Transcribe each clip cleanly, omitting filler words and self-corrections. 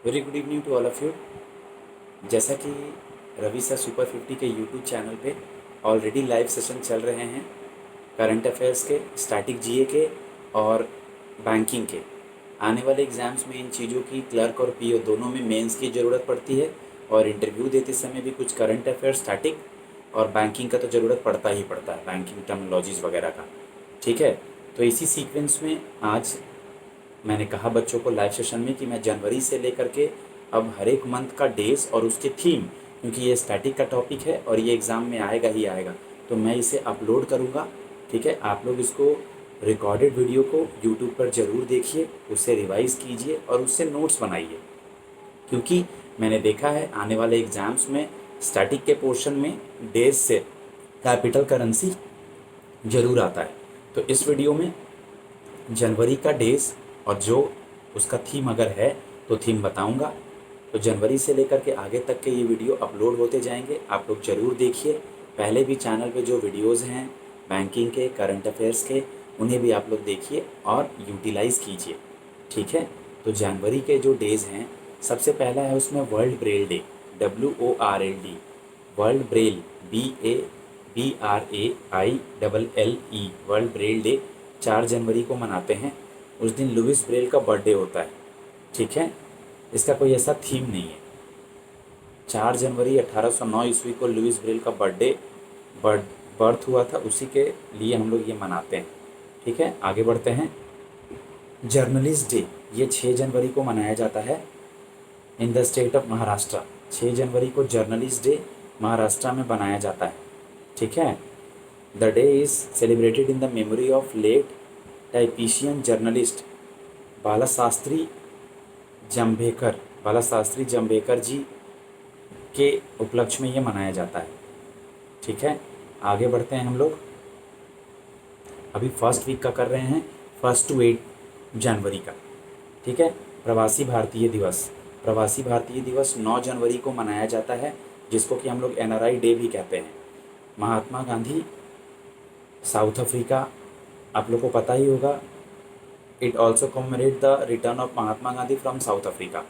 Very good evening to all of you. जैसा कि Ravi sir super 50 के यूट्यूब चैनल पे ऑलरेडी लाइव सेशन चल रहे हैं करंट अफेयर्स के, स्टैटिक जीए के और बैंकिंग के। आने वाले एग्ज़ाम्स में इन चीज़ों की क्लर्क और पीओ दोनों में मेंस की ज़रूरत पड़ती है और इंटरव्यू देते समय भी कुछ करंट अफेयर, स्टैटिक और बैंकिंग का तो ज़रूरत पड़ता ही पड़ता है, बैंकिंग टर्मिनोलॉजीज़ वगैरह का। ठीक है, तो इसी सीक्वेंस में आज मैंने कहा बच्चों को लाइव सेशन में कि मैं जनवरी से लेकर के अब हर एक मंथ का डेज और उसके थीम, क्योंकि ये स्टैटिक का टॉपिक है और ये एग्ज़ाम में आएगा ही आएगा, तो मैं इसे अपलोड करूँगा। ठीक है, आप लोग इसको रिकॉर्डेड वीडियो को यूट्यूब पर ज़रूर देखिए, उसे रिवाइज़ कीजिए और उससे नोट्स बनाइए, क्योंकि मैंने देखा है आने वाले एग्ज़ाम्स में स्टैटिक के पोर्शन में डेज से कैपिटल करेंसी ज़रूर आता है। तो इस वीडियो में जनवरी का डेज और जो उसका थीम अगर है तो थीम बताऊंगा। तो जनवरी से लेकर के आगे तक के ये वीडियो अपलोड होते जाएंगे, आप लोग ज़रूर देखिए। पहले भी चैनल पे जो वीडियोस हैं बैंकिंग के, करंट अफेयर्स के, उन्हें भी आप लोग देखिए और यूटिलाइज़ कीजिए। ठीक है, तो जनवरी के जो डेज़ हैं, सबसे पहला है उसमें world Braille day, WORLD, world Braille, BRAILLE, world Braille day 4 जनवरी को मनाते हैं। उस दिन लुइस ब्रेल का बर्थडे होता है। ठीक है, इसका कोई ऐसा थीम नहीं है। 4 जनवरी 1809 ईस्वी को लुइस ब्रेल का बर्थ हुआ था, उसी के लिए हम लोग ये मनाते हैं। ठीक है, आगे बढ़ते हैं। जर्नलिस्ट डे, ये 6 जनवरी को मनाया जाता है in the state of Maharashtra. 6 जनवरी को जर्नलिस्ट डे महाराष्ट्र में बनाया जाता है। ठीक है, the day is celebrated in the memory of late टाइपिशियन जर्नलिस्ट बालाशास्त्री जंभेकर जी के उपलक्ष्य में ये मनाया जाता है। ठीक है, आगे बढ़ते हैं हम लोग। अभी फर्स्ट वीक का कर रहे हैं, 1 to 8 जनवरी का। ठीक है, प्रवासी भारतीय दिवस 9 जनवरी को मनाया जाता है, जिसको कि हम लोग NRI डे भी कहते हैं। महात्मा गांधी, साउथ अफ्रीका, आप लोग को पता ही होगा। It also commemorate the return of Mahatma Gandhi from south Africa,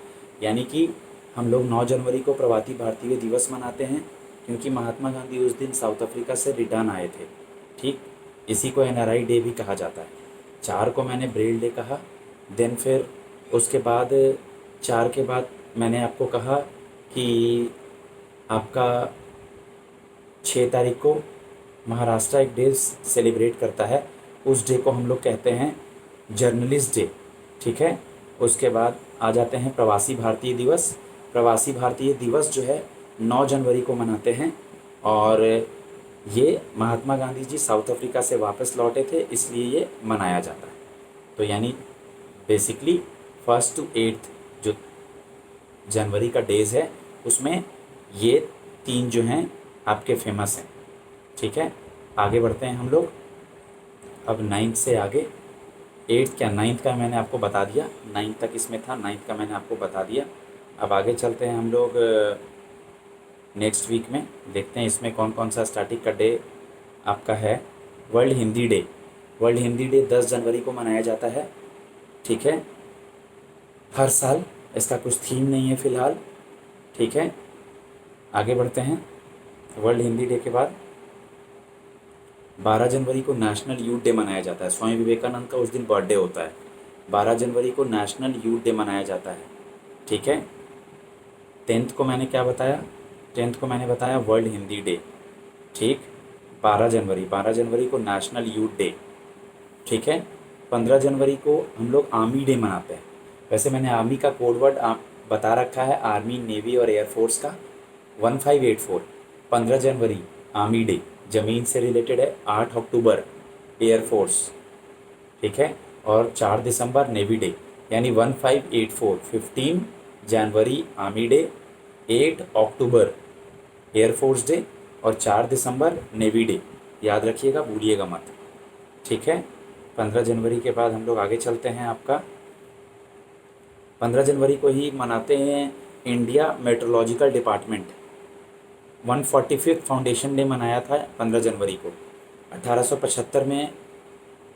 यानी कि हम लोग 9 जनवरी को प्रवासी भारतीय दिवस मनाते हैं, क्योंकि महात्मा गांधी उस दिन साउथ अफ्रीका से रिटर्न आए थे। ठीक, इसी को NRI डे भी कहा जाता है। 4 को मैंने ब्रेल डे कहा, देन फिर उसके बाद 4 के बाद मैंने आपको कहा कि आपका 6 तारीख को महाराष्ट्र एक डे सेलिब्रेट करता है, उस डे को हम लोग कहते हैं जर्नलिस्ट डे। ठीक है, उसके बाद आ जाते हैं प्रवासी भारतीय दिवस जो है 9 जनवरी को मनाते हैं, और ये महात्मा गांधी जी साउथ अफ्रीका से वापस लौटे थे, इसलिए ये मनाया जाता है। तो यानी बेसिकली 1 to 8 जो जनवरी का डेज़ है, उसमें ये 3 जो हैं आपके फेमस हैं। ठीक है, आगे बढ़ते हैं हम लोग। अब 9th से आगे, 8th क्या 9th का मैंने आपको बता दिया, 9th तक इसमें था, 9th का मैंने आपको बता दिया। अब आगे चलते हैं हम लोग नेक्स्ट वीक में, देखते हैं इसमें कौन कौन सा स्टैटिक का डे आपका है। वर्ल्ड हिंदी डे 10 जनवरी को मनाया जाता है। ठीक है, हर साल, इसका कुछ थीम नहीं है फ़िलहाल। ठीक है, आगे बढ़ते हैं। वर्ल्ड हिंदी डे के बाद 12 जनवरी को नेशनल यूथ डे मनाया जाता है। स्वामी विवेकानंद का उस दिन बर्थडे होता है। 12 जनवरी को नेशनल यूथ डे मनाया जाता है। ठीक है, 10th को मैंने क्या बताया, 10th को मैंने बताया वर्ल्ड हिंदी डे। ठीक, 12 जनवरी को नेशनल यूथ डे। ठीक है, 15 जनवरी को हम लोग आर्मी डे मनाते हैं। वैसे मैंने आर्मी का कोड वर्ड बता रखा है, आर्मी, नेवी और एयरफोर्स का 1584। 15 जनवरी आर्मी डे, ज़मीन से रिलेटेड है। 8 अक्टूबर एयरफोर्स। ठीक है, और 4 दिसंबर नेवी डे, यानी 1584। 15 जनवरी आर्मी डे, 8 अक्टूबर एयरफोर्स डे और 4 दिसंबर नेवी डे। याद रखिएगा, भूलिएगा मत। ठीक है, 15 जनवरी के बाद हम लोग आगे चलते हैं। आपका 15 जनवरी को ही मनाते हैं India meteorological department. 145th foundation day मनाया था 15 जनवरी को। 1875 में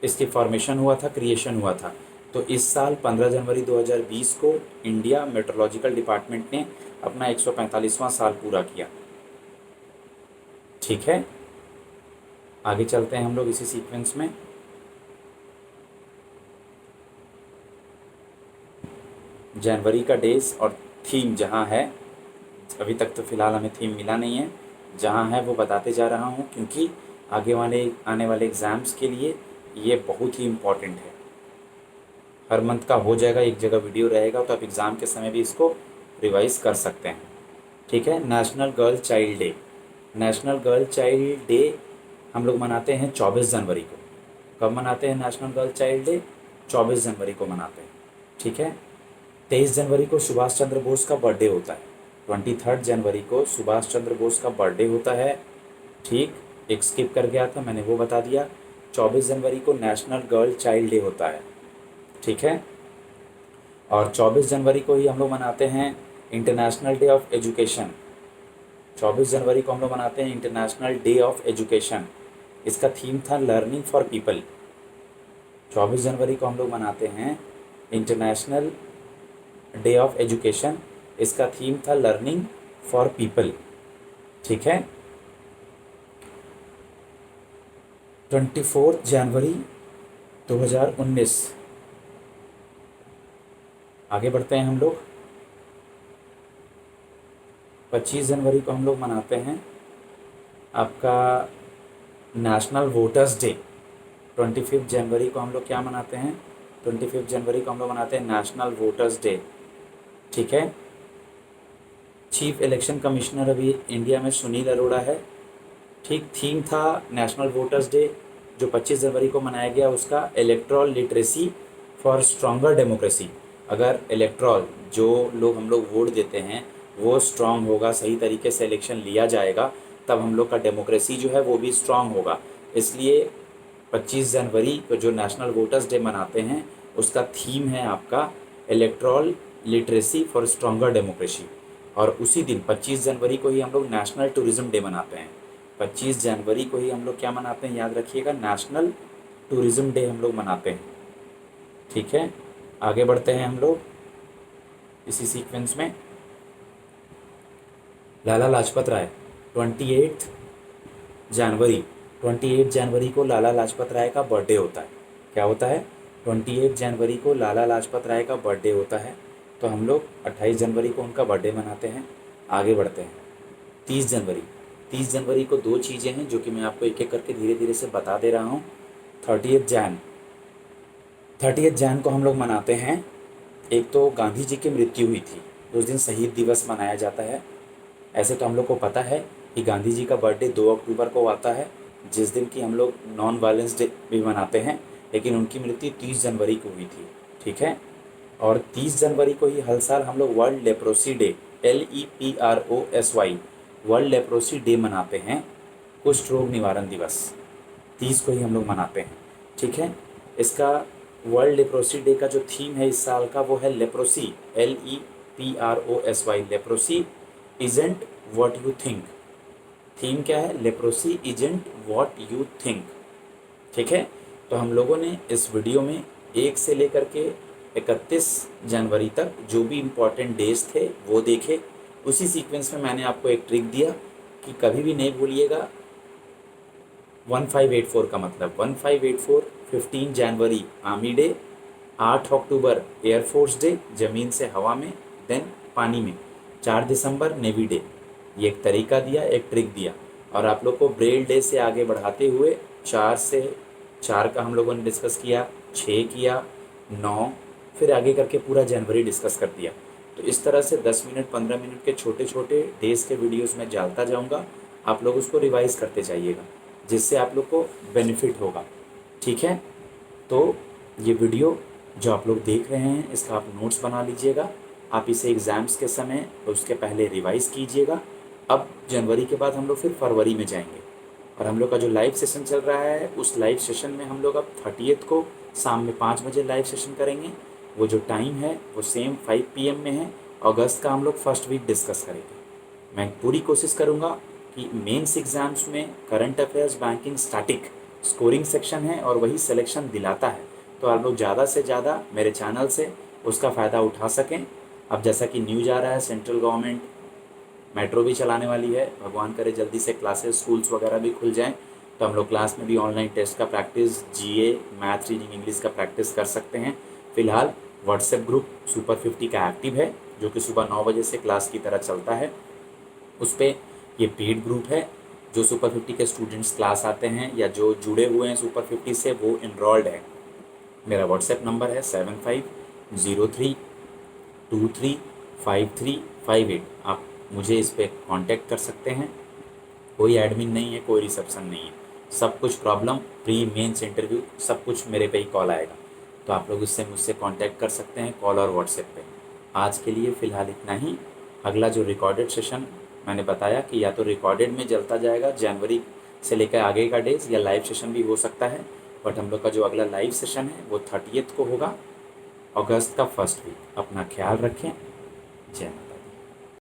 इसकी फॉर्मेशन हुआ था, क्रिएशन हुआ था। तो इस साल 15 जनवरी 2020 को इंडिया मेट्रोलॉजिकल डिपार्टमेंट ने अपना 145वां साल पूरा किया। ठीक है, आगे चलते हैं हम लोग इसी सीक्वेंस में। जनवरी का डेज और थीम जहाँ है, अभी तक तो फ़िलहाल हमें थीम मिला नहीं है, जहाँ है वो बताते जा रहा हूँ, क्योंकि आने वाले एग्ज़ाम्स के लिए ये बहुत ही इम्पॉर्टेंट है। हर मंथ का हो जाएगा, एक जगह वीडियो रहेगा, तो आप एग्ज़ाम के समय भी इसको रिवाइज़ कर सकते हैं। ठीक है, national girl child day. National girl child day हम लोग मनाते हैं 24 जनवरी को। कब मनाते हैं नेशनल गर्ल चाइल्ड डे? 24 जनवरी को मनाते हैं। ठीक है, 23 जनवरी को सुभाष चंद्र बोस का बर्थडे होता है। 23 जनवरी को सुभाष चंद्र बोस का बर्थडे होता है। ठीक, एक स्किप कर गया था, मैंने वो बता दिया। 24 जनवरी को नेशनल गर्ल चाइल्ड डे होता है। ठीक है, और 24 जनवरी को ही हम लोग मनाते हैं इंटरनेशनल डे ऑफ एजुकेशन। 24 जनवरी को हम लोग मनाते हैं इंटरनेशनल डे ऑफ एजुकेशन। इसका थीम था लर्निंग फॉर पीपल। 24 जनवरी को हम लोग मनाते हैं इंटरनेशनल डे ऑफ एजुकेशन। इसका थीम था लर्निंग फॉर पीपल। ठीक है, 24 जनवरी 2019। आगे बढ़ते हैं हम लोग। 25 जनवरी को हम लोग मनाते हैं आपका नेशनल वोटर्स डे। 25 जनवरी को हम लोग क्या मनाते हैं? 25 जनवरी को हम लोग मनाते हैं नेशनल वोटर्स डे। ठीक है, चीफ इलेक्शन कमिश्नर अभी इंडिया में सुनील अरोड़ा है। ठीक, थीम था नेशनल वोटर्स डे जो 25 जनवरी को मनाया गया, उसका electoral literacy for stronger democracy. अगर इलेक्ट्रल, जो लोग हम लोग वोट देते हैं, वो स्ट्रांग होगा, सही तरीके से इलेक्शन लिया जाएगा, तब हम लोग का डेमोक्रेसी जो है वो भी स्ट्रांग होगा। इसलिए 25 जनवरी को जो नेशनल वोटर्स डे मनाते हैं, उसका थीम है आपका electoral literacy for stronger democracy. और उसी दिन 25 जनवरी को ही हम लोग नेशनल टूरिज़्म डे मनाते हैं। 25 जनवरी को ही हम लोग क्या मनाते हैं, याद रखिएगा, नेशनल टूरिज़्म डे हम लोग मनाते हैं। ठीक है, आगे बढ़ते हैं हम लोग इसी सीक्वेंस में। लाला लाजपत राय, 28 जनवरी 28 जनवरी को लाला लाजपत राय का बर्थडे होता है। क्या होता है? 28 जनवरी को लाला लाजपत राय का बर्थडे होता है। तो हम लोग 28 जनवरी को उनका बर्थडे मनाते हैं। आगे बढ़ते हैं। 30 जनवरी 30 जनवरी को दो चीज़ें हैं जो कि मैं आपको एक एक करके धीरे धीरे से बता दे रहा हूँ। 30 जैन को हम लोग मनाते हैं। एक तो गांधी जी की मृत्यु हुई थी, उस दिन शहीद दिवस मनाया जाता है। ऐसे तो हम लोग को पता है कि गांधी जी का बर्थडे 2 अक्टूबर को आता है, जिस दिन की हम लोग नॉन वायलेंस डे भी मनाते हैं, लेकिन उनकी मृत्यु 30 जनवरी को हुई थी। ठीक है, और 30 जनवरी को ही हर साल हम लोग world leprosy day, LEPROSY, world leprosy day मनाते हैं, कुष्ठ रोग निवारण दिवस। 30 को ही हम लोग मनाते हैं। ठीक है, इसका वर्ल्ड लेप्रोसी डे का जो थीम है इस साल का, वो है leprosy, LEPROSY, leprosy isn't what you think. Theme क्या है? Leprosy isn't what you think. ठीक है, तो हम लोगों ने इस वीडियो में 1 से लेकर के 31 जनवरी तक जो भी इम्पोर्टेंट डेज थे वो देखे। उसी सीक्वेंस में मैंने आपको एक ट्रिक दिया कि कभी भी नहीं भूलिएगा 1584 का मतलब। 1584 15 जनवरी आर्मी डे, 8 अक्टूबर एयरफोर्स डे, ज़मीन से हवा में, देन पानी में, 4 दिसंबर नेवी डे। ये एक तरीका दिया, एक ट्रिक दिया। और आप लोग को ब्रेल डे से आगे बढ़ाते हुए 4 का हम लोगों ने डिस्कस किया, 6 किया, 9, फिर आगे करके पूरा जनवरी डिस्कस कर दिया। तो इस तरह से 10 मिनट 15 मिनट के छोटे छोटे डेज के वीडियोस में डालता जाऊंगा। आप लोग उसको रिवाइज करते जाइएगा, जिससे आप लोग को बेनिफिट होगा। ठीक है, तो ये वीडियो जो आप लोग देख रहे हैं, इसका आप नोट्स बना लीजिएगा। आप इसे एग्ज़ाम्स के समय उसके पहले रिवाइज़ कीजिएगा। अब जनवरी के बाद हम लोग फिर फरवरी में जाएंगे, और हम लोग का जो लाइव सेशन चल रहा है, उस लाइव सेशन में हम लोग अब 30 को शाम में 5 बजे लाइव सेशन करेंगे। वो जो टाइम है वो सेम 5 PM में है। अगस्त का हम लोग फर्स्ट वीक डिस्कस करेंगे। मैं पूरी कोशिश करूँगा कि मेंस एग्ज़ाम्स में current affairs, banking, static scoring section है और वही सिलेक्शन दिलाता है, तो आप लोग ज़्यादा से ज़्यादा मेरे चैनल से उसका फ़ायदा उठा सकें। अब जैसा कि न्यूज़ आ रहा है, सेंट्रल गवर्नमेंट मेट्रो भी चलाने वाली है, भगवान करे जल्दी से क्लासेस स्कूल्स वगैरह भी खुल जाएं, तो हम लोग क्लास में भी ऑनलाइन टेस्ट का प्रैक्टिस, जीए, मैथ, रीडिंग, इंग्लिश का प्रैक्टिस कर सकते हैं। फ़िलहाल व्हाट्सएप ग्रुप सुपर 50 का एक्टिव है, जो कि सुबह 9 बजे से क्लास की तरह चलता है। उस पर ये पेड ग्रुप है, जो सुपर 50 के स्टूडेंट्स क्लास आते हैं या जो जुड़े हुए हैं सुपर 50 से, वो इनरोल्ड है। मेरा व्हाट्सएप नंबर है 7503235358। आप मुझे इस पर कांटेक्ट कर सकते हैं। कोई एडमिन नहीं है, कोई रिसेप्शन नहीं है, सब कुछ प्रॉब्लम, प्री मेंस इंटरव्यू सब कुछ मेरे पे ही कॉल आएगा। तो आप लोग इससे मुझसे कांटेक्ट कर सकते हैं कॉल और व्हाट्सएप पे। आज के लिए फ़िलहाल इतना ही। अगला जो रिकॉर्डेड सेशन मैंने बताया कि या तो रिकॉर्डेड में चलता जाएगा जनवरी से लेकर आगे का डेज, या लाइव सेशन भी हो सकता है। बट हम लोग का जो अगला लाइव सेशन है वो 30th को होगा, अगस्त का फर्स्ट वीक। अपना ख्याल रखें। जय हिंद।